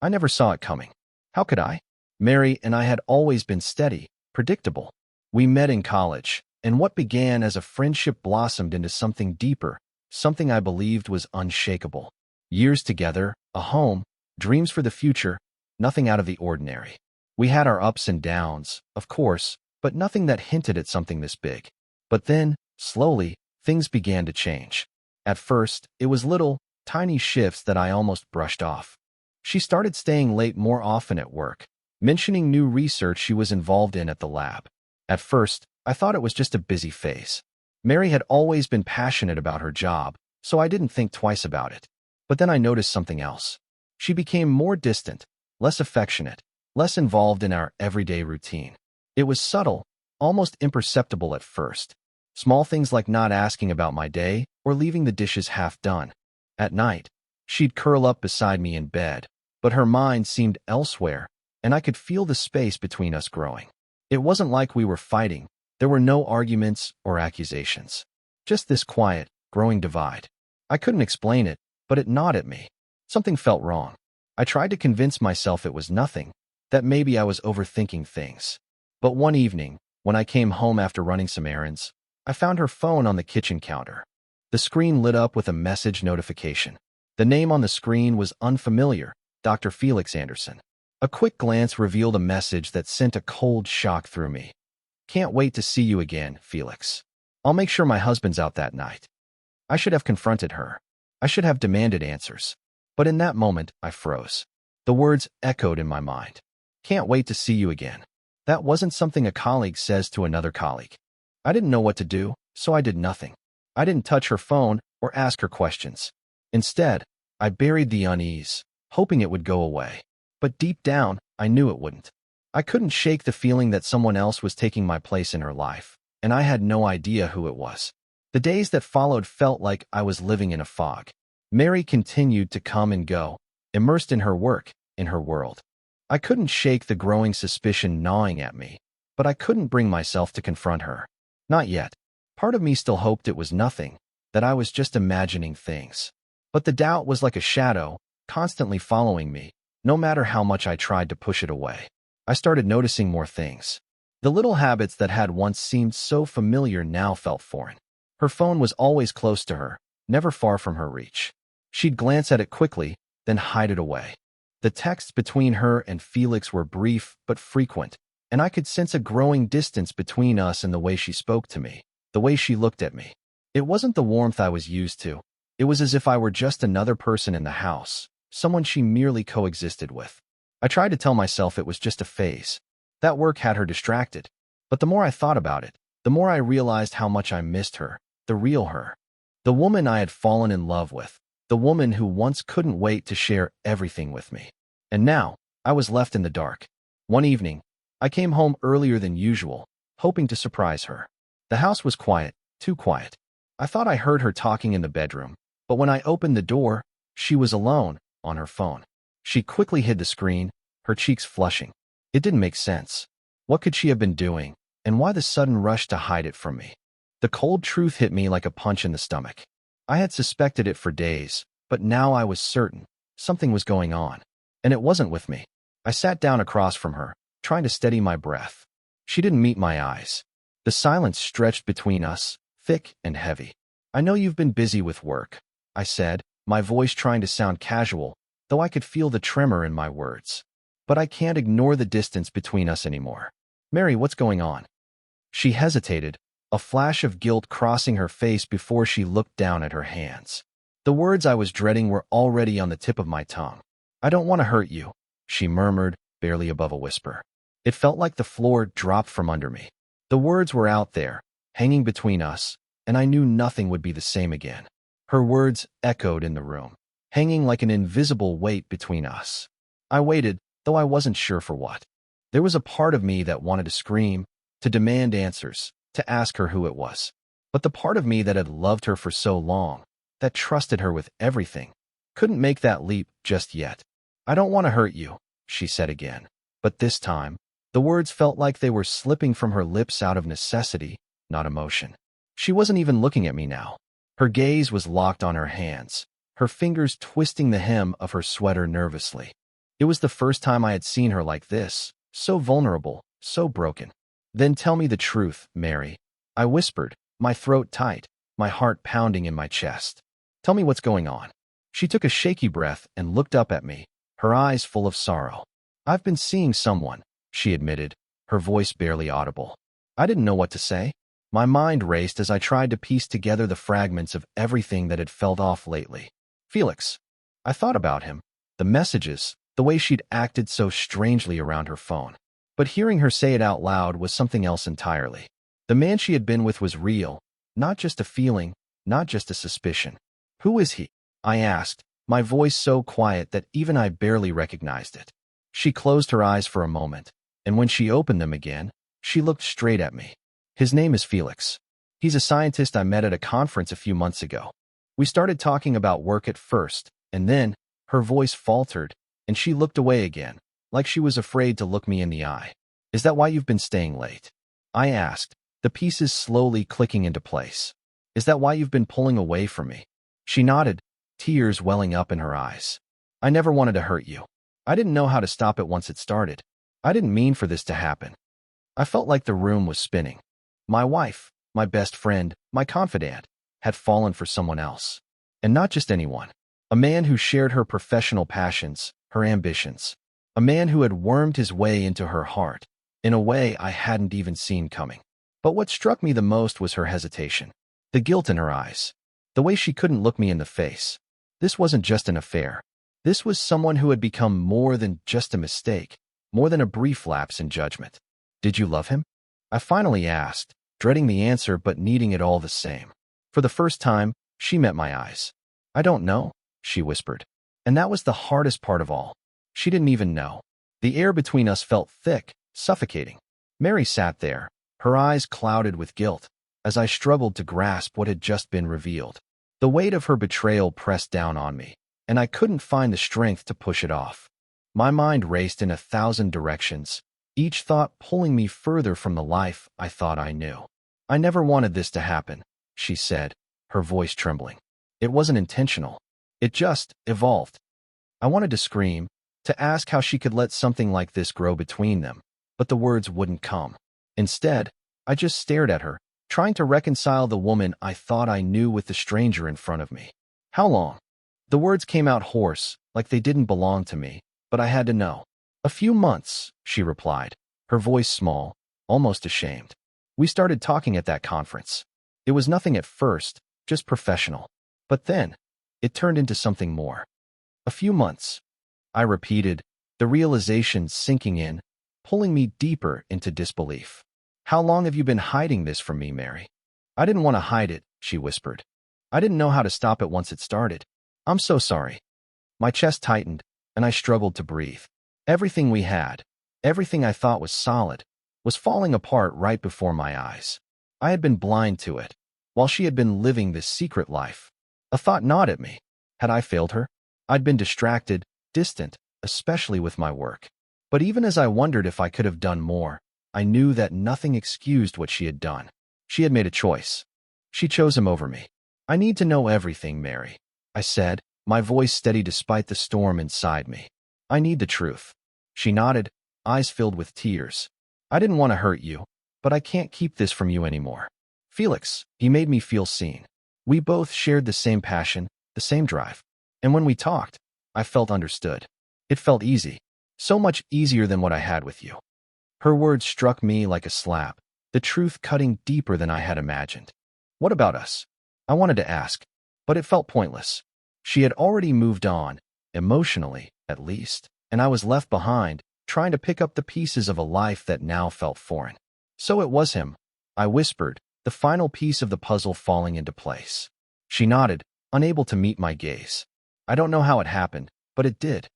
I never saw it coming. How could I? Mary and I had always been steady, predictable. We met in college, and what began as a friendship blossomed into something deeper, something I believed was unshakable. Years together, a home, dreams for the future, nothing out of the ordinary. We had our ups and downs, of course, but nothing that hinted at something this big. But then, slowly, things began to change. At first, it was little, tiny shifts that I almost brushed off. She started staying late more often at work, mentioning new research she was involved in at the lab. At first, I thought it was just a busy phase. Mary had always been passionate about her job, so I didn't think twice about it. But then I noticed something else. She became more distant, less affectionate, less involved in our everyday routine. It was subtle, almost imperceptible at first. Small things like not asking about my day or leaving the dishes half done. At night, she'd curl up beside me in bed, but her mind seemed elsewhere, and I could feel the space between us growing. It wasn't like we were fighting. There were no arguments or accusations. Just this quiet, growing divide. I couldn't explain it, but it gnawed at me. Something felt wrong. I tried to convince myself it was nothing, that maybe I was overthinking things. But one evening, when I came home after running some errands, I found her phone on the kitchen counter. The screen lit up with a message notification. The name on the screen was unfamiliar, Dr. Felix Anderson. A quick glance revealed a message that sent a cold shock through me. Can't wait to see you again, Felix. I'll make sure my husband's out that night. I should have confronted her. I should have demanded answers. But in that moment, I froze. The words echoed in my mind. Can't wait to see you again. That wasn't something a colleague says to another colleague. I didn't know what to do, so I did nothing. I didn't touch her phone or ask her questions. Instead, I buried the unease, hoping it would go away. But deep down, I knew it wouldn't. I couldn't shake the feeling that someone else was taking my place in her life, and I had no idea who it was. The days that followed felt like I was living in a fog. Mary continued to come and go, immersed in her work, in her world. I couldn't shake the growing suspicion gnawing at me, but I couldn't bring myself to confront her. Not yet. Part of me still hoped it was nothing, that I was just imagining things. But the doubt was like a shadow, constantly following me, no matter how much I tried to push it away. I started noticing more things. The little habits that had once seemed so familiar now felt foreign. Her phone was always close to her, never far from her reach. She'd glance at it quickly, then hide it away. The texts between her and Felix were brief but frequent, and I could sense a growing distance between us in the way she spoke to me, the way she looked at me. It wasn't the warmth I was used to. It was as if I were just another person in the house, someone she merely coexisted with. I tried to tell myself it was just a phase. That work had her distracted. But the more I thought about it, the more I realized how much I missed her, the real her. The woman I had fallen in love with, the woman who once couldn't wait to share everything with me. And now, I was left in the dark. One evening, I came home earlier than usual, hoping to surprise her. The house was quiet, too quiet. I thought I heard her talking in the bedroom, but when I opened the door, she was alone, on her phone. She quickly hid the screen, her cheeks flushing. It didn't make sense. What could she have been doing, and why the sudden rush to hide it from me? The cold truth hit me like a punch in the stomach. I had suspected it for days, but now I was certain something was going on. And it wasn't with me. I sat down across from her, trying to steady my breath. She didn't meet my eyes. The silence stretched between us, thick and heavy. I know you've been busy with work, I said, my voice trying to sound casual, though I could feel the tremor in my words. But I can't ignore the distance between us anymore. Mary, what's going on? She hesitated, a flash of guilt crossing her face before she looked down at her hands. The words I was dreading were already on the tip of my tongue. I don't want to hurt you, she murmured, barely above a whisper. It felt like the floor dropped from under me. The words were out there, hanging between us, and I knew nothing would be the same again. Her words echoed in the room, hanging like an invisible weight between us. I waited, though I wasn't sure for what. There was a part of me that wanted to scream, to demand answers, to ask her who it was. But the part of me that had loved her for so long, that trusted her with everything, couldn't make that leap just yet. I don't want to hurt you, she said again. But this time, the words felt like they were slipping from her lips out of necessity, not emotion. She wasn't even looking at me now. Her gaze was locked on her hands, her fingers twisting the hem of her sweater nervously. It was the first time I had seen her like this, so vulnerable, so broken. Then tell me the truth, Mary, I whispered, my throat tight, my heart pounding in my chest. Tell me what's going on. She took a shaky breath and looked up at me, her eyes full of sorrow. I've been seeing someone, she admitted, her voice barely audible. I didn't know what to say. My mind raced as I tried to piece together the fragments of everything that had felt off lately. Felix. I thought about him, the messages, the way she'd acted so strangely around her phone. But hearing her say it out loud was something else entirely. The man she had been with was real, not just a feeling, not just a suspicion. Who is he? I asked, my voice so quiet that even I barely recognized it. She closed her eyes for a moment, and when she opened them again, she looked straight at me. His name is Felix. He's a scientist I met at a conference a few months ago. We started talking about work at first, and then her voice faltered, and she looked away again, like she was afraid to look me in the eye. Is that why you've been staying late? I asked, the pieces slowly clicking into place. Is that why you've been pulling away from me? She nodded, tears welling up in her eyes. I never wanted to hurt you. I didn't know how to stop it once it started. I didn't mean for this to happen. I felt like the room was spinning. My wife, my best friend, my confidant, had fallen for someone else. And not just anyone. A man who shared her professional passions, her ambitions. A man who had wormed his way into her heart, in a way I hadn't even seen coming. But what struck me the most was her hesitation. The guilt in her eyes. The way she couldn't look me in the face. This wasn't just an affair. This was someone who had become more than just a mistake, more than a brief lapse in judgment. Did you love him? I finally asked, dreading the answer but needing it all the same. For the first time, she met my eyes. I don't know, she whispered. And that was the hardest part of all. She didn't even know. The air between us felt thick, suffocating. Mary sat there, her eyes clouded with guilt, as I struggled to grasp what had just been revealed. The weight of her betrayal pressed down on me, and I couldn't find the strength to push it off. My mind raced in 1,000 directions, each thought pulling me further from the life I thought I knew. I never wanted this to happen, she said, her voice trembling. It wasn't intentional. It just evolved. I wanted to scream, to ask how she could let something like this grow between them, but the words wouldn't come. Instead, I just stared at her, trying to reconcile the woman I thought I knew with the stranger in front of me. How long? The words came out hoarse, like they didn't belong to me, but I had to know. A few months, she replied, her voice small, almost ashamed. We started talking at that conference. It was nothing at first, just professional. But then, it turned into something more. A few months, I repeated, the realization sinking in, pulling me deeper into disbelief. How long have you been hiding this from me, Mary? I didn't want to hide it, she whispered. I didn't know how to stop it once it started. I'm so sorry. My chest tightened, and I struggled to breathe. Everything we had, everything I thought was solid, was falling apart right before my eyes. I had been blind to it, while she had been living this secret life. A thought gnawed at me. Had I failed her? I'd been distracted, distant, especially with my work. But even as I wondered if I could have done more, I knew that nothing excused what she had done. She had made a choice. She chose him over me. I need to know everything, Mary, I said, my voice steady despite the storm inside me. I need the truth. She nodded, eyes filled with tears. I didn't want to hurt you, but I can't keep this from you anymore. Felix, he made me feel seen. We both shared the same passion, the same drive. And when we talked, I felt understood. It felt easy, so much easier than what I had with you. Her words struck me like a slap, the truth cutting deeper than I had imagined. What about us? I wanted to ask, but it felt pointless. She had already moved on, emotionally, at least, and I was left behind, trying to pick up the pieces of a life that now felt foreign. So it was him, I whispered, the final piece of the puzzle falling into place. She nodded, unable to meet my gaze. I don't know how it happened, but it did.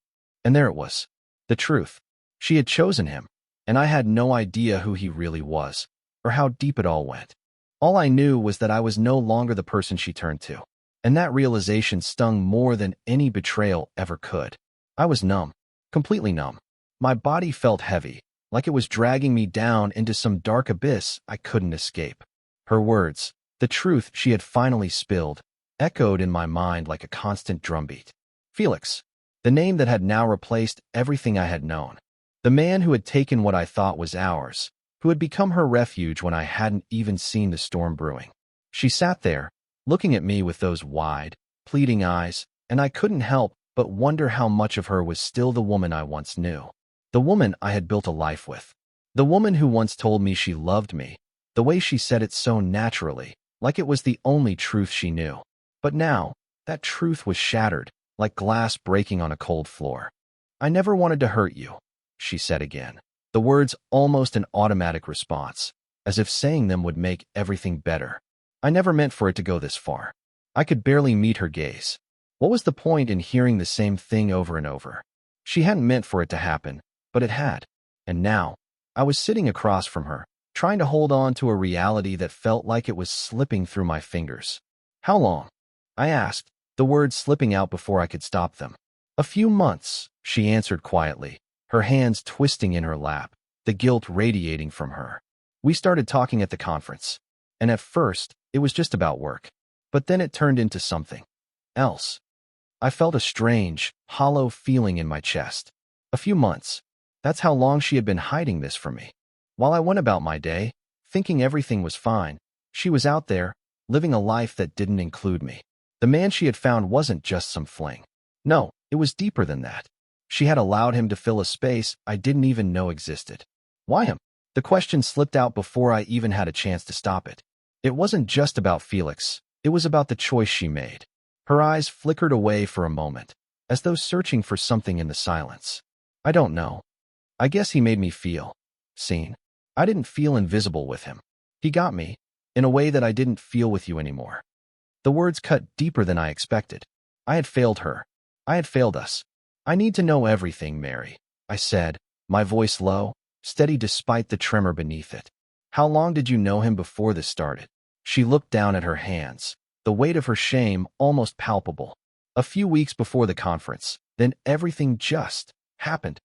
And there it was. The truth. She had chosen him, and I had no idea who he really was, or how deep it all went. All I knew was that I was no longer the person she turned to, and that realization stung more than any betrayal ever could. I was numb, completely numb. My body felt heavy, like it was dragging me down into some dark abyss I couldn't escape. Her words, the truth she had finally spilled, echoed in my mind like a constant drumbeat. Felix. The name that had now replaced everything I had known. The man who had taken what I thought was ours, who had become her refuge when I hadn't even seen the storm brewing. She sat there, looking at me with those wide, pleading eyes, and I couldn't help but wonder how much of her was still the woman I once knew. The woman I had built a life with. The woman who once told me she loved me, the way she said it so naturally, like it was the only truth she knew. But now, that truth was shattered, like glass breaking on a cold floor. "I never wanted to hurt you," she said again. The words almost an automatic response, as if saying them would make everything better. I never meant for it to go this far. I could barely meet her gaze. What was the point in hearing the same thing over and over? She hadn't meant for it to happen, but it had. And now, I was sitting across from her, trying to hold on to a reality that felt like it was slipping through my fingers. "How long?" I asked, the words slipping out before I could stop them. "A few months," she answered quietly, her hands twisting in her lap, the guilt radiating from her. We started talking at the conference, and at first, it was just about work. But then it turned into something else. I felt a strange, hollow feeling in my chest. A few months. That's how long she had been hiding this from me. While I went about my day, thinking everything was fine, she was out there, living a life that didn't include me. The man she had found wasn't just some fling. No, it was deeper than that. She had allowed him to fill a space I didn't even know existed. Why him? The question slipped out before I even had a chance to stop it. It wasn't just about Felix, it was about the choice she made. Her eyes flickered away for a moment, as though searching for something in the silence. I don't know. I guess he made me feel seen. I didn't feel invisible with him. He got me, in a way that I didn't feel with you anymore. The words cut deeper than I expected. I had failed her. I had failed us. "I need to know everything, Mary," I said, my voice low, steady despite the tremor beneath it. "How long did you know him before this started?" She looked down at her hands, the weight of her shame almost palpable. "A few weeks before the conference, then everything just happened."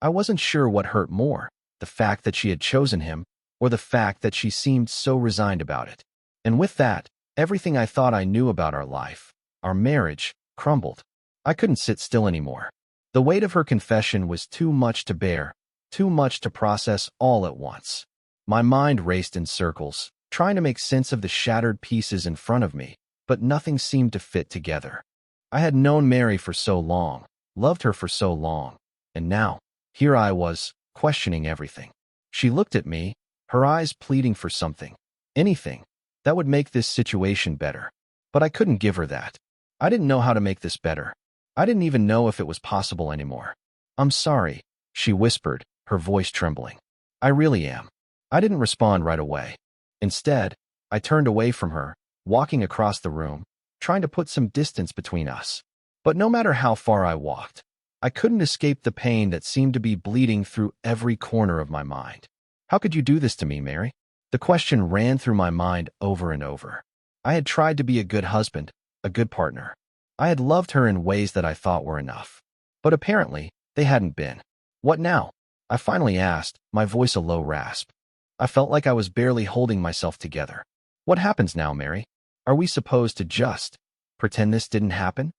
I wasn't sure what hurt more, the fact that she had chosen him, or the fact that she seemed so resigned about it. And with that, everything I thought I knew about our life, our marriage, crumbled. I couldn't sit still anymore. The weight of her confession was too much to bear, too much to process all at once. My mind raced in circles, trying to make sense of the shattered pieces in front of me, but nothing seemed to fit together. I had known Mary for so long, loved her for so long, and now, here I was, questioning everything. She looked at me, her eyes pleading for something, anything, that would make this situation better. But I couldn't give her that. I didn't know how to make this better. I didn't even know if it was possible anymore. "I'm sorry," she whispered, her voice trembling. "I really am." I didn't respond right away. Instead, I turned away from her, walking across the room, trying to put some distance between us. But no matter how far I walked, I couldn't escape the pain that seemed to be bleeding through every corner of my mind. "How could you do this to me, Mary?" The question ran through my mind over and over. I had tried to be a good husband, a good partner. I had loved her in ways that I thought were enough. But apparently, they hadn't been. "What now?" I finally asked, my voice a low rasp. I felt like I was barely holding myself together. "What happens now, Mary? Are we supposed to just pretend this didn't happen?"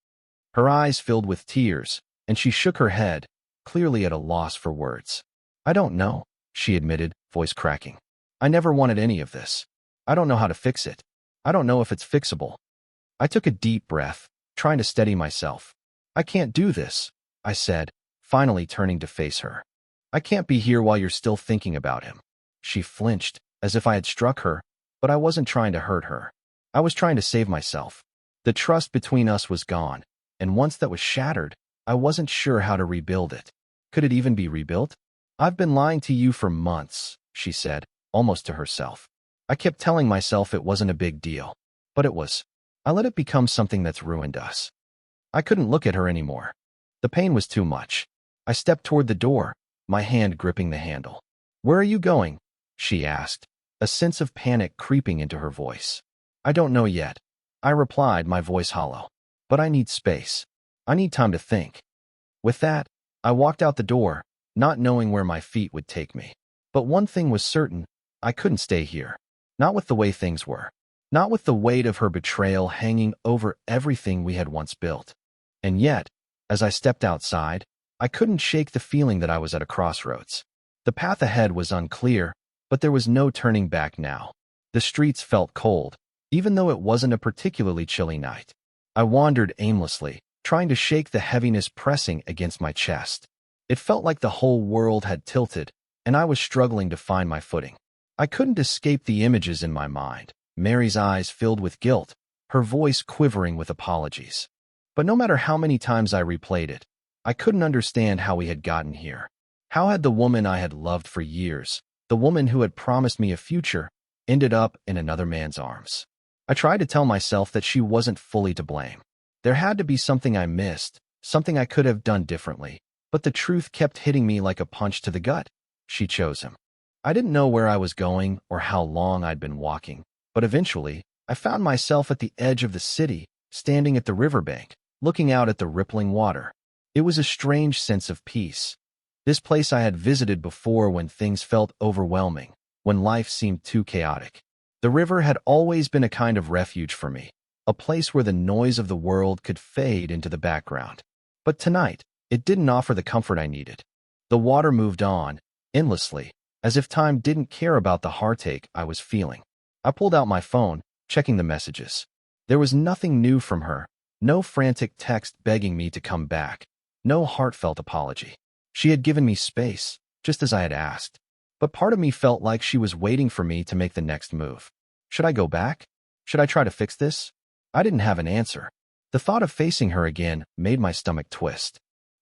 Her eyes filled with tears, and she shook her head, clearly at a loss for words. "I don't know," she admitted, voice cracking. "I never wanted any of this. I don't know how to fix it. I don't know if it's fixable." I took a deep breath, trying to steady myself. "I can't do this," I said, finally turning to face her. "I can't be here while you're still thinking about him." She flinched, as if I had struck her, but I wasn't trying to hurt her. I was trying to save myself. The trust between us was gone, and once that was shattered, I wasn't sure how to rebuild it. Could it even be rebuilt? "I've been lying to you for months," she said, almost to herself. I kept telling myself it wasn't a big deal, but it was. I let it become something that's ruined us. I couldn't look at her anymore. The pain was too much. I stepped toward the door, my hand gripping the handle. "Where are you going?" she asked, a sense of panic creeping into her voice. "I don't know yet," I replied, my voice hollow. "But I need space. I need time to think." With that, I walked out the door, not knowing where my feet would take me. But one thing was certain, I couldn't stay here. Not with the way things were. Not with the weight of her betrayal hanging over everything we had once built. And yet, As I stepped outside, I couldn't shake the feeling that I was at a crossroads. The path ahead was unclear, but there was no turning back now. The streets felt cold, even though it wasn't a particularly chilly night. I wandered aimlessly, trying to shake the heaviness pressing against my chest. It felt like the whole world had tilted, and I was struggling to find my footing. I couldn't escape the images in my mind. Mary's eyes filled with guilt, her voice quivering with apologies. But no matter how many times I replayed it, I couldn't understand how we had gotten here. How had the woman I had loved for years, the woman who had promised me a future, ended up in another man's arms? I tried to tell myself that she wasn't fully to blame. There had to be something I missed, something I could have done differently, but the truth kept hitting me like a punch to the gut. She chose him. I didn't know where I was going or how long I'd been walking, but eventually, I found myself at the edge of the city, standing at the riverbank, looking out at the rippling water. It was a strange sense of peace. This place I had visited before when things felt overwhelming, when life seemed too chaotic. The river had always been a kind of refuge for me, a place where the noise of the world could fade into the background. But tonight, it didn't offer the comfort I needed. The water moved on, endlessly, as if time didn't care about the heartache I was feeling. I pulled out my phone, checking the messages. There was nothing new from her, no frantic text begging me to come back, no heartfelt apology. She had given me space, just as I had asked. But part of me felt like she was waiting for me to make the next move. Should I go back? Should I try to fix this? I didn't have an answer. The thought of facing her again made my stomach twist.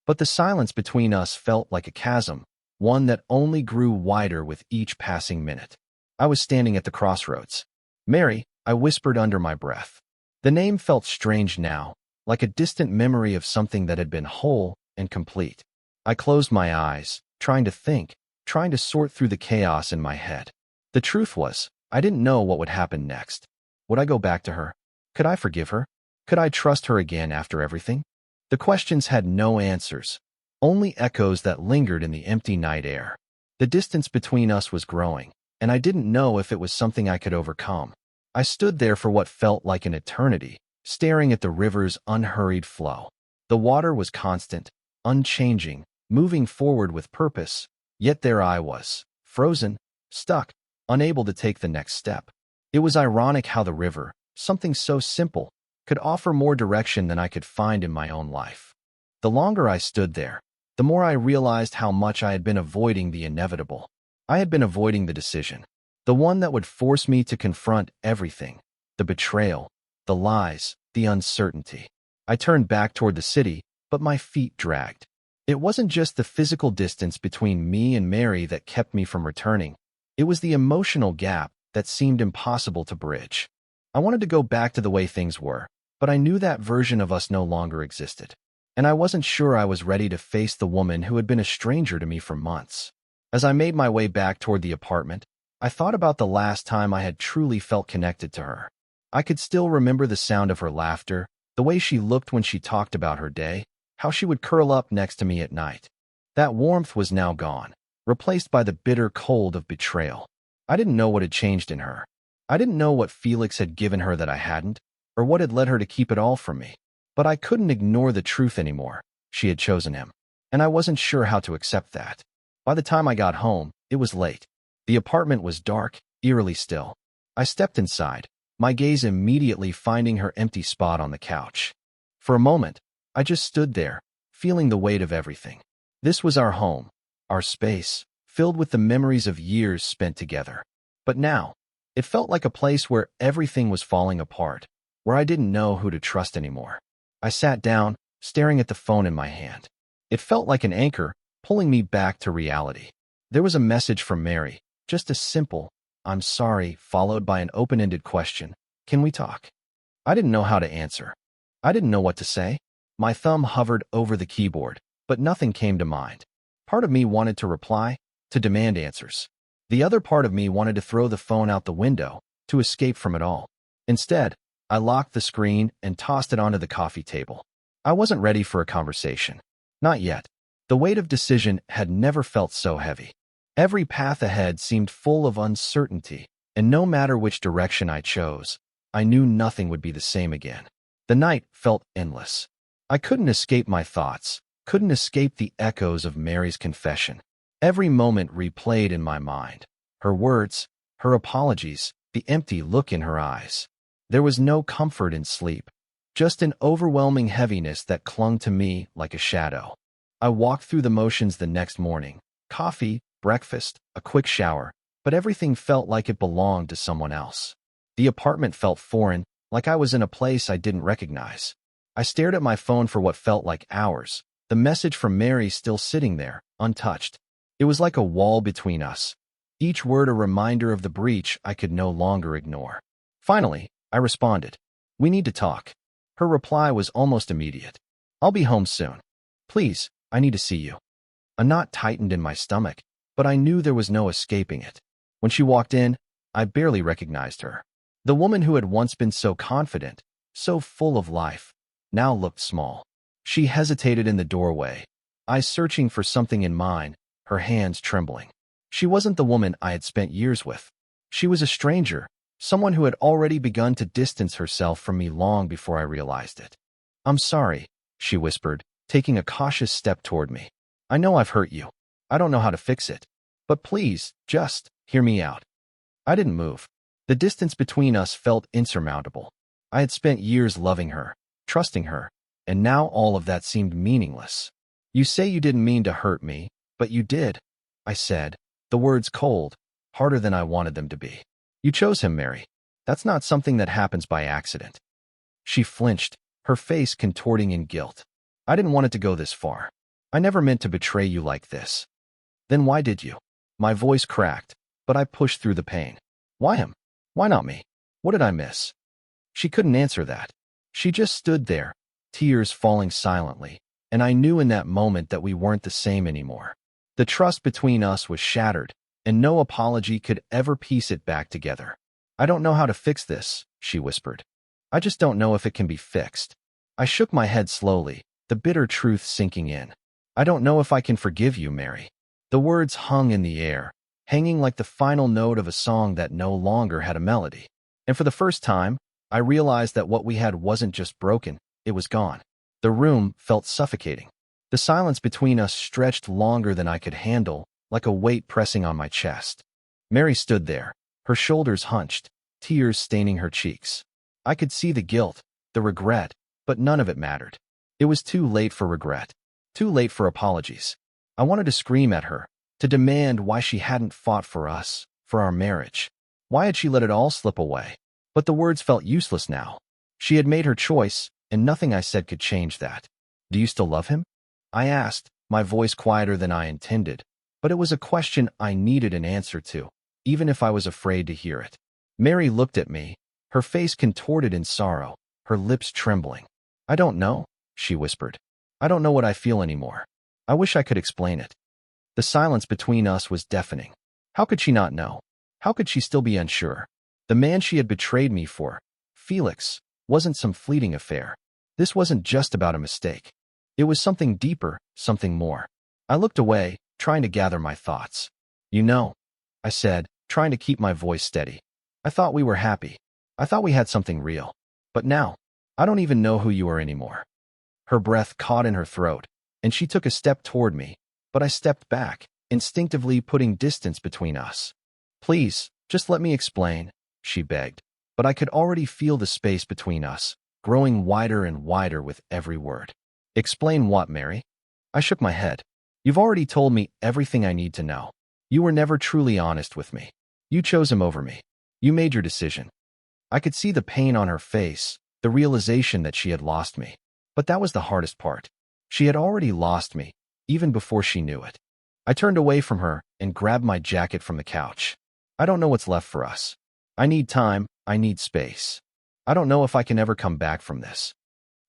But the silence between us felt like a chasm, one that only grew wider with each passing minute. I was standing at the crossroads. "Mary," I whispered under my breath. The name felt strange now, like a distant memory of something that had been whole and complete. I closed my eyes, trying to think, trying to sort through the chaos in my head. The truth was, I didn't know what would happen next. Would I go back to her? Could I forgive her? Could I trust her again after everything? The questions had no answers, only echoes that lingered in the empty night air. The distance between us was growing, and I didn't know if it was something I could overcome. I stood there for what felt like an eternity, staring at the river's unhurried flow. The water was constant, unchanging, moving forward with purpose, yet there I was, frozen, stuck, unable to take the next step. It was ironic how the river, something so simple, could offer more direction than I could find in my own life. The longer I stood there, the more I realized how much I had been avoiding the inevitable. I had been avoiding the decision, the one that would force me to confront everything, the betrayal, the lies, the uncertainty. I turned back toward the city, but my feet dragged. It wasn't just the physical distance between me and Mary that kept me from returning. It was the emotional gap that seemed impossible to bridge. I wanted to go back to the way things were, but I knew that version of us no longer existed. And I wasn't sure I was ready to face the woman who had been a stranger to me for months. As I made my way back toward the apartment, I thought about the last time I had truly felt connected to her. I could still remember the sound of her laughter, the way she looked when she talked about her day, how she would curl up next to me at night. That warmth was now gone, replaced by the bitter cold of betrayal. I didn't know what had changed in her. I didn't know what Felix had given her that I hadn't, or what had led her to keep it all from me. But I couldn't ignore the truth anymore. She had chosen him, and I wasn't sure how to accept that. By the time I got home, it was late. The apartment was dark, eerily still. I stepped inside, my gaze immediately finding her empty spot on the couch. For a moment, I just stood there, feeling the weight of everything. This was our home, our space, filled with the memories of years spent together. But now, it felt like a place where everything was falling apart, where I didn't know who to trust anymore. I sat down, staring at the phone in my hand. It felt like an anchor, pulling me back to reality. There was a message from Mary, just a simple, "I'm sorry," followed by an open-ended question, "Can we talk?" I didn't know how to answer. I didn't know what to say. My thumb hovered over the keyboard, but nothing came to mind. Part of me wanted to reply, to demand answers. The other part of me wanted to throw the phone out the window, to escape from it all. Instead, I locked the screen and tossed it onto the coffee table. I wasn't ready for a conversation. Not yet. The weight of decision had never felt so heavy. Every path ahead seemed full of uncertainty, and no matter which direction I chose, I knew nothing would be the same again. The night felt endless. I couldn't escape my thoughts, couldn't escape the echoes of Mary's confession. Every moment replayed in my mind. Her words, her apologies, the empty look in her eyes. There was no comfort in sleep, just an overwhelming heaviness that clung to me like a shadow. I walked through the motions the next morning. Coffee, breakfast, a quick shower, but everything felt like it belonged to someone else. The apartment felt foreign, like I was in a place I didn't recognize. I stared at my phone for what felt like hours, the message from Mary still sitting there, untouched. It was like a wall between us, each word a reminder of the breach I could no longer ignore. Finally, I responded, "We need to talk." Her reply was almost immediate. "I'll be home soon. Please, I need to see you." A knot tightened in my stomach, but I knew there was no escaping it. When she walked in, I barely recognized her. The woman who had once been so confident, so full of life, now looked small. She hesitated in the doorway, eyes searching for something in mine, her hands trembling. She wasn't the woman I had spent years with. She was a stranger, someone who had already begun to distance herself from me long before I realized it. "I'm sorry," she whispered, taking a cautious step toward me. "I know I've hurt you. I don't know how to fix it. But please, just hear me out." I didn't move. The distance between us felt insurmountable. I had spent years loving her, trusting her, and now all of that seemed meaningless. "You say you didn't mean to hurt me, but you did," I said, the words cold, harder than I wanted them to be. "You chose him, Mary. That's not something that happens by accident." She flinched, her face contorting in guilt. "I didn't want it to go this far. I never meant to betray you like this." "Then why did you?" My voice cracked, but I pushed through the pain. "Why him? Why not me? What did I miss?" She couldn't answer that. She just stood there, tears falling silently, and I knew in that moment that we weren't the same anymore. The trust between us was shattered, and no apology could ever piece it back together. "I don't know how to fix this," she whispered. "I just don't know if it can be fixed." I shook my head slowly, the bitter truth sinking in. "I don't know if I can forgive you, Mary." The words hung in the air, hanging like the final note of a song that no longer had a melody. And for the first time, I realized that what we had wasn't just broken, it was gone. The room felt suffocating. The silence between us stretched longer than I could handle, like a weight pressing on my chest. Mary stood there, her shoulders hunched, tears staining her cheeks. I could see the guilt, the regret, but none of it mattered. It was too late for regret, too late for apologies. I wanted to scream at her, to demand why she hadn't fought for us, for our marriage. Why had she let it all slip away? But the words felt useless now. She had made her choice, and nothing I said could change that. "Do you still love him?" I asked, my voice quieter than I intended, but it was a question I needed an answer to, even if I was afraid to hear it. Mary looked at me, her face contorted in sorrow, her lips trembling. "I don't know," she whispered. "I don't know what I feel anymore. I wish I could explain it." The silence between us was deafening. How could she not know? How could she still be unsure? The man she had betrayed me for, Felix, wasn't some fleeting affair. This wasn't just about a mistake. It was something deeper, something more. I looked away, trying to gather my thoughts. "You know," I said, trying to keep my voice steady. "I thought we were happy. I thought we had something real. But now, I don't even know who you are anymore." Her breath caught in her throat, and she took a step toward me, but I stepped back, instinctively putting distance between us. "Please, just let me explain," she begged, but I could already feel the space between us, growing wider and wider with every word. "Explain what, Mary?" I shook my head. "You've already told me everything I need to know. You were never truly honest with me. You chose him over me. You made your decision." I could see the pain on her face, the realization that she had lost me. But that was the hardest part. She had already lost me, even before she knew it. I turned away from her and grabbed my jacket from the couch. "I don't know what's left for us. I need time, I need space. I don't know if I can ever come back from this."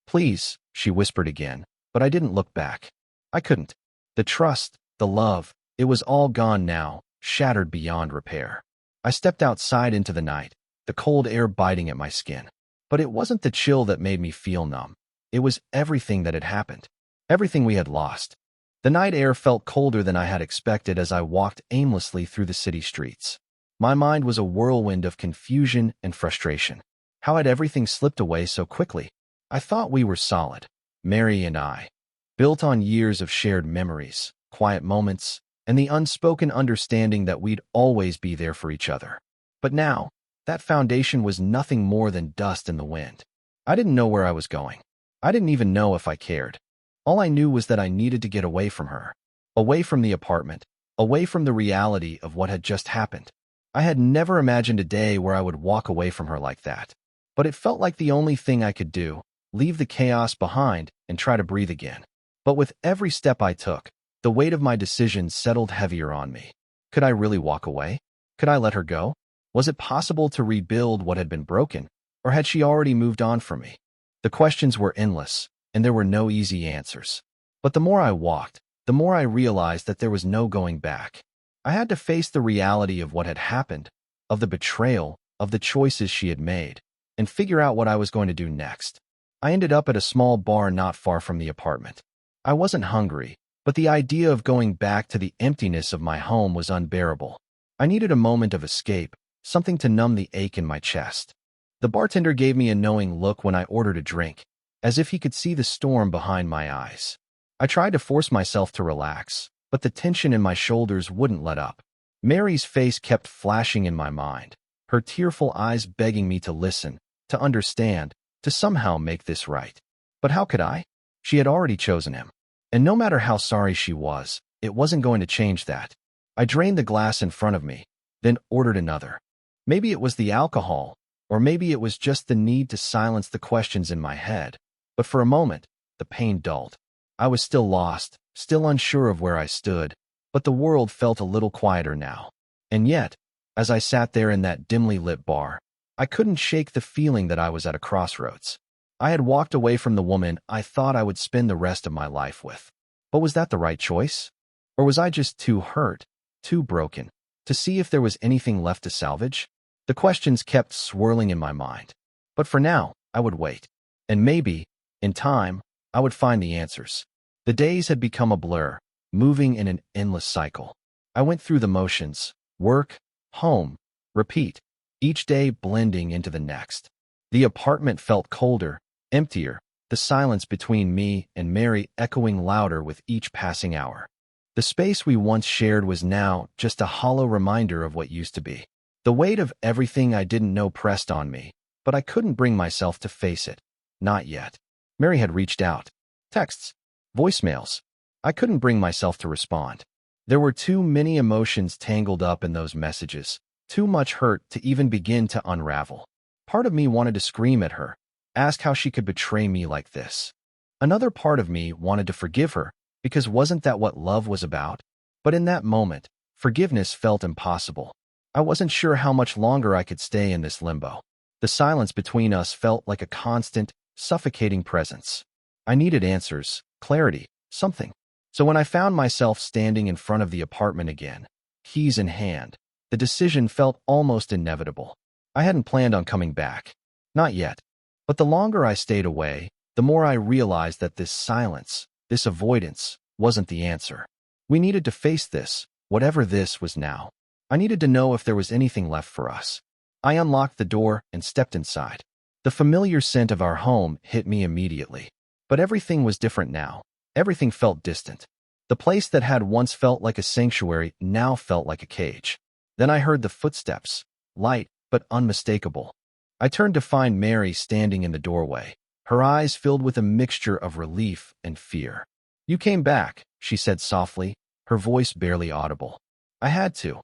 "Please," she whispered again, but I didn't look back. I couldn't. The trust, the love, it was all gone now, shattered beyond repair. I stepped outside into the night, the cold air biting at my skin. But it wasn't the chill that made me feel numb. It was everything that had happened, everything we had lost. The night air felt colder than I had expected as I walked aimlessly through the city streets. My mind was a whirlwind of confusion and frustration. How had everything slipped away so quickly? I thought we were solid. Mary and I, built on years of shared memories, quiet moments, and the unspoken understanding that we'd always be there for each other. But now, that foundation was nothing more than dust in the wind. I didn't know where I was going. I didn't even know if I cared. All I knew was that I needed to get away from her, away from the apartment, away from the reality of what had just happened. I had never imagined a day where I would walk away from her like that. But it felt like the only thing I could do, leave the chaos behind and try to breathe again. But with every step I took, the weight of my decision settled heavier on me. Could I really walk away? Could I let her go? Was it possible to rebuild what had been broken, or had she already moved on from me? The questions were endless, and there were no easy answers. But the more I walked, the more I realized that there was no going back. I had to face the reality of what had happened, of the betrayal, of the choices she had made, and figure out what I was going to do next. I ended up at a small bar not far from the apartment. I wasn't hungry, but the idea of going back to the emptiness of my home was unbearable. I needed a moment of escape, something to numb the ache in my chest. The bartender gave me a knowing look when I ordered a drink, as if he could see the storm behind my eyes. I tried to force myself to relax, but the tension in my shoulders wouldn't let up. Mary's face kept flashing in my mind, her tearful eyes begging me to listen, to understand, to somehow make this right. But how could I? She had already chosen him. And no matter how sorry she was, it wasn't going to change that. I drained the glass in front of me, then ordered another. Maybe it was the alcohol, or maybe it was just the need to silence the questions in my head. But for a moment, the pain dulled. I was still lost, still unsure of where I stood, but the world felt a little quieter now. And yet, as I sat there in that dimly lit bar, I couldn't shake the feeling that I was at a crossroads. I had walked away from the woman I thought I would spend the rest of my life with. But was that the right choice? Or was I just too hurt, too broken, to see if there was anything left to salvage? The questions kept swirling in my mind. But for now, I would wait. And maybe, in time, I would find the answers. The days had become a blur, moving in an endless cycle. I went through the motions, work, home, repeat, each day blending into the next. The apartment felt colder, emptier, the silence between me and Mary echoing louder with each passing hour. The space we once shared was now just a hollow reminder of what used to be. The weight of everything I didn't know pressed on me, but I couldn't bring myself to face it. Not yet. Mary had reached out. Texts, voicemails. I couldn't bring myself to respond. There were too many emotions tangled up in those messages, too much hurt to even begin to unravel. Part of me wanted to scream at her, ask how she could betray me like this. Another part of me wanted to forgive her, because wasn't that what love was about? But in that moment, forgiveness felt impossible. I wasn't sure how much longer I could stay in this limbo. The silence between us felt like a constant, suffocating presence. I needed answers, clarity, something. So when I found myself standing in front of the apartment again, keys in hand, the decision felt almost inevitable. I hadn't planned on coming back. Not yet. But the longer I stayed away, the more I realized that this silence, this avoidance, wasn't the answer. We needed to face this, whatever this was now. I needed to know if there was anything left for us. I unlocked the door and stepped inside. The familiar scent of our home hit me immediately. But everything was different now. Everything felt distant. The place that had once felt like a sanctuary now felt like a cage. Then I heard the footsteps, light but unmistakable. I turned to find Mary standing in the doorway, her eyes filled with a mixture of relief and fear. "You came back," she said softly, her voice barely audible. "I had to,"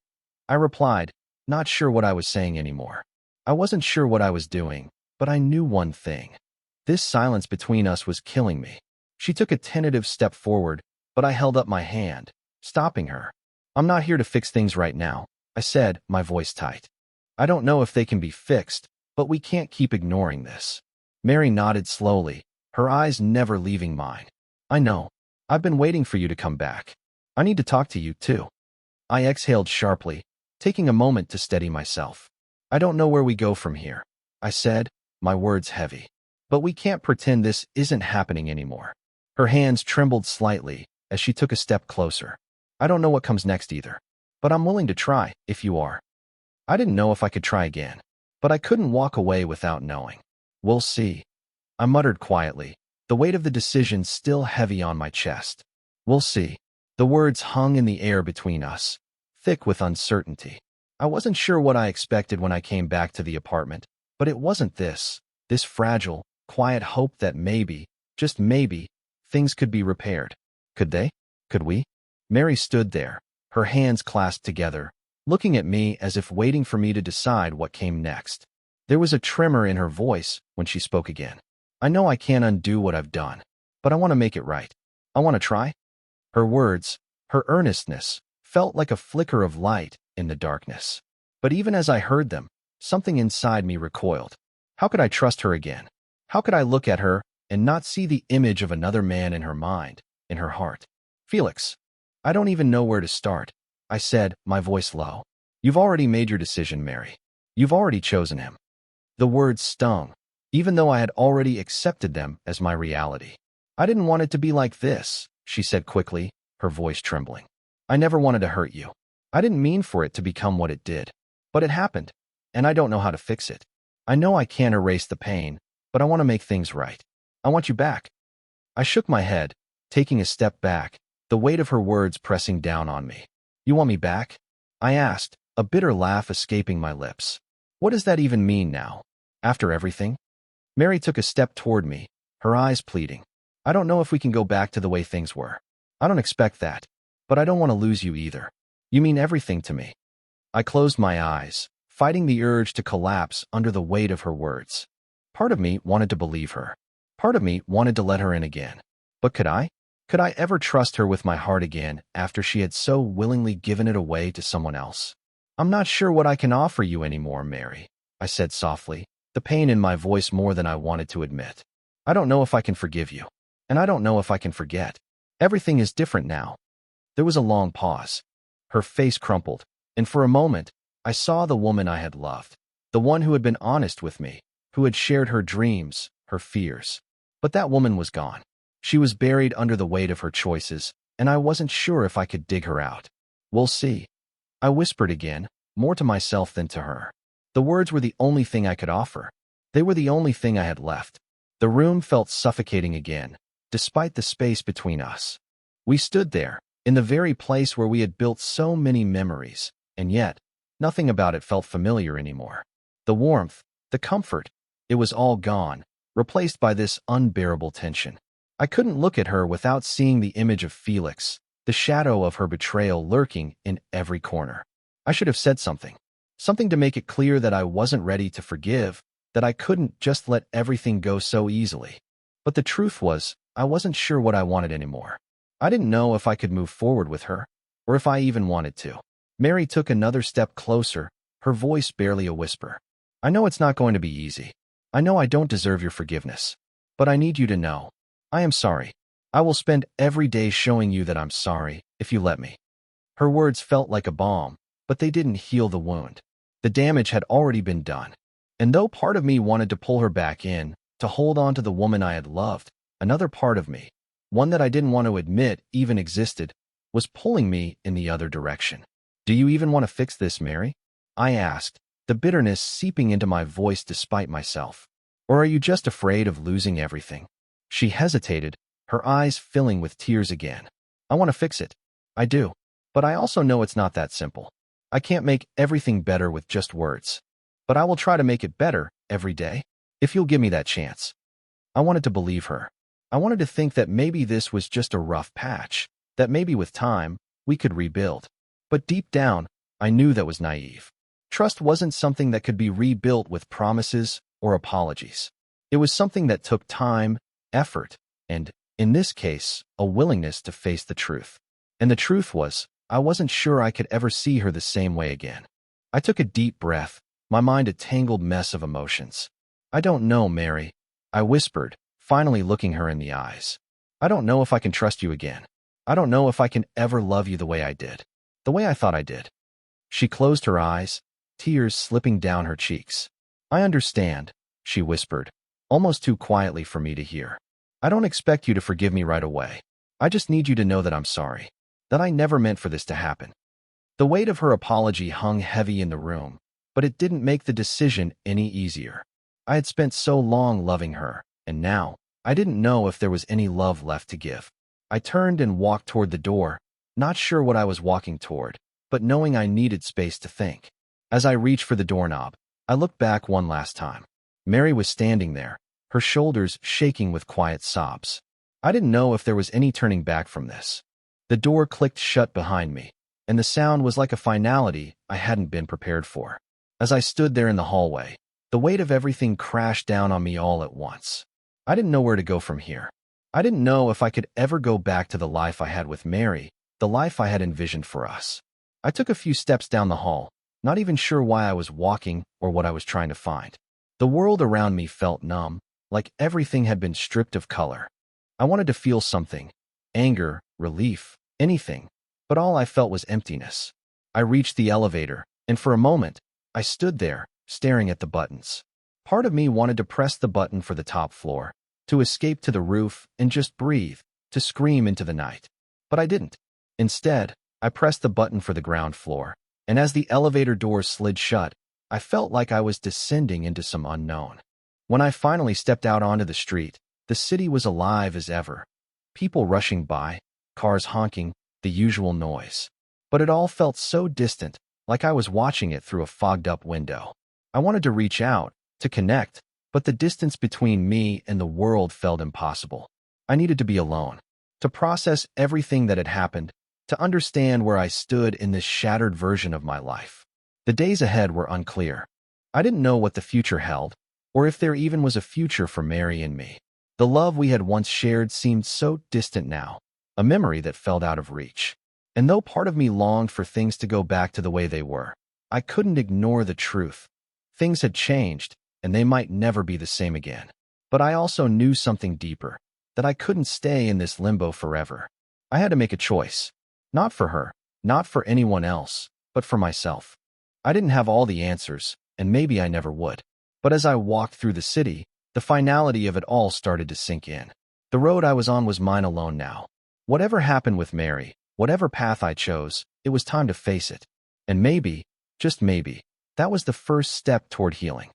I replied, not sure what I was saying anymore. I wasn't sure what I was doing, but I knew one thing. This silence between us was killing me. She took a tentative step forward, but I held up my hand, stopping her. "I'm not here to fix things right now," I said, my voice tight. "I don't know if they can be fixed, but we can't keep ignoring this." Mary nodded slowly, her eyes never leaving mine. "I know. I've been waiting for you to come back. I need to talk to you, too." I exhaled sharply, taking a moment to steady myself. "I don't know where we go from here," I said, my words heavy. "But we can't pretend this isn't happening anymore." Her hands trembled slightly as she took a step closer. "I don't know what comes next either, but I'm willing to try, if you are." I didn't know if I could try again, but I couldn't walk away without knowing. "We'll see," I muttered quietly, the weight of the decision still heavy on my chest. We'll see. The words hung in the air between us, thick with uncertainty. I wasn't sure what I expected when I came back to the apartment, but it wasn't this fragile, quiet hope that maybe, just maybe, things could be repaired. Could they? Could we? Mary stood there, her hands clasped together, looking at me as if waiting for me to decide what came next. There was a tremor in her voice when she spoke again. I know I can't undo what I've done, but I want to make it right. I want to try. Her words, her earnestness, felt like a flicker of light in the darkness. But even as I heard them, something inside me recoiled. How could I trust her again? How could I look at her and not see the image of another man in her mind, in her heart? Felix, I don't even know where to start, I said, my voice low. You've already made your decision, Mary. You've already chosen him. The words stung, even though I had already accepted them as my reality. I didn't want it to be like this, she said quickly, her voice trembling. I never wanted to hurt you. I didn't mean for it to become what it did. But it happened, and I don't know how to fix it. I know I can't erase the pain, but I want to make things right. I want you back. I shook my head, taking a step back, the weight of her words pressing down on me. You want me back? I asked, a bitter laugh escaping my lips. What does that even mean now? After everything? Mary took a step toward me, her eyes pleading. I don't know if we can go back to the way things were. I don't expect that, but I don't want to lose you either. You mean everything to me. I closed my eyes, fighting the urge to collapse under the weight of her words. Part of me wanted to believe her. Part of me wanted to let her in again. But could I? Could I ever trust her with my heart again after she had so willingly given it away to someone else? I'm not sure what I can offer you anymore, Mary, I said softly, the pain in my voice more than I wanted to admit. I don't know if I can forgive you, and I don't know if I can forget. Everything is different now. There was a long pause. Her face crumpled, and for a moment, I saw the woman I had loved, the one who had been honest with me, who had shared her dreams, her fears. But that woman was gone. She was buried under the weight of her choices, and I wasn't sure if I could dig her out. We'll see. I whispered again, more to myself than to her. The words were the only thing I could offer. They were the only thing I had left. The room felt suffocating again, despite the space between us. We stood there, in the very place where we had built so many memories, and yet, nothing about it felt familiar anymore. The warmth, the comfort, it was all gone, replaced by this unbearable tension. I couldn't look at her without seeing the image of Felix, the shadow of her betrayal lurking in every corner. I should have said something. Something to make it clear that I wasn't ready to forgive, that I couldn't just let everything go so easily. But the truth was, I wasn't sure what I wanted anymore. I didn't know if I could move forward with her, or if I even wanted to. Mary took another step closer, her voice barely a whisper. I know it's not going to be easy. I know I don't deserve your forgiveness. But I need you to know. I am sorry. I will spend every day showing you that I'm sorry, if you let me. Her words felt like a balm, but they didn't heal the wound. The damage had already been done. And though part of me wanted to pull her back in, to hold on to the woman I had loved, another part of me, one that I didn't want to admit even existed, was pulling me in the other direction. Do you even want to fix this, Mary? I asked, the bitterness seeping into my voice despite myself. Or are you just afraid of losing everything? She hesitated, her eyes filling with tears again. I want to fix it. I do. But I also know it's not that simple. I can't make everything better with just words. But I will try to make it better every day, if you'll give me that chance. I wanted to believe her. I wanted to think that maybe this was just a rough patch, that maybe with time, we could rebuild. But deep down, I knew that was naive. Trust wasn't something that could be rebuilt with promises or apologies. It was something that took time, effort, and, in this case, a willingness to face the truth. And the truth was, I wasn't sure I could ever see her the same way again. I took a deep breath, my mind a tangled mess of emotions. I don't know, Mary, I whispered, finally looking her in the eyes. I don't know if I can trust you again. I don't know if I can ever love you the way I did, the way I thought I did. She closed her eyes, tears slipping down her cheeks. I understand, she whispered, almost too quietly for me to hear. I don't expect you to forgive me right away. I just need you to know that I'm sorry, that I never meant for this to happen. The weight of her apology hung heavy in the room, but it didn't make the decision any easier. I had spent so long loving her, and now, I didn't know if there was any love left to give. I turned and walked toward the door, not sure what I was walking toward, but knowing I needed space to think. As I reached for the doorknob, I looked back one last time. Mary was standing there, her shoulders shaking with quiet sobs. I didn't know if there was any turning back from this. The door clicked shut behind me, and the sound was like a finality I hadn't been prepared for. As I stood there in the hallway, the weight of everything crashed down on me all at once. I didn't know where to go from here. I didn't know if I could ever go back to the life I had with Mary, the life I had envisioned for us. I took a few steps down the hall, not even sure why I was walking or what I was trying to find. The world around me felt numb, like everything had been stripped of color. I wanted to feel something, anger, relief, anything, but all I felt was emptiness. I reached the elevator, and for a moment, I stood there, staring at the buttons. Part of me wanted to press the button for the top floor, to escape to the roof and just breathe, to scream into the night. But I didn't. Instead, I pressed the button for the ground floor, and as the elevator doors slid shut, I felt like I was descending into some unknown. When I finally stepped out onto the street, the city was alive as ever. People rushing by, cars honking, the usual noise. But it all felt so distant, like I was watching it through a fogged-up window. I wanted to reach out, to connect, but the distance between me and the world felt impossible. I needed to be alone, to process everything that had happened, to understand where I stood in this shattered version of my life. The days ahead were unclear. I didn't know what the future held, or if there even was a future for Mary and me. The love we had once shared seemed so distant now, a memory that felt out of reach. And though part of me longed for things to go back to the way they were, I couldn't ignore the truth. Things had changed, and they might never be the same again. But I also knew something deeper, that I couldn't stay in this limbo forever. I had to make a choice. Not for her, not for anyone else, but for myself. I didn't have all the answers, and maybe I never would. But as I walked through the city, the finality of it all started to sink in. The road I was on was mine alone now. Whatever happened with Mary, whatever path I chose, it was time to face it. And maybe, just maybe, that was the first step toward healing.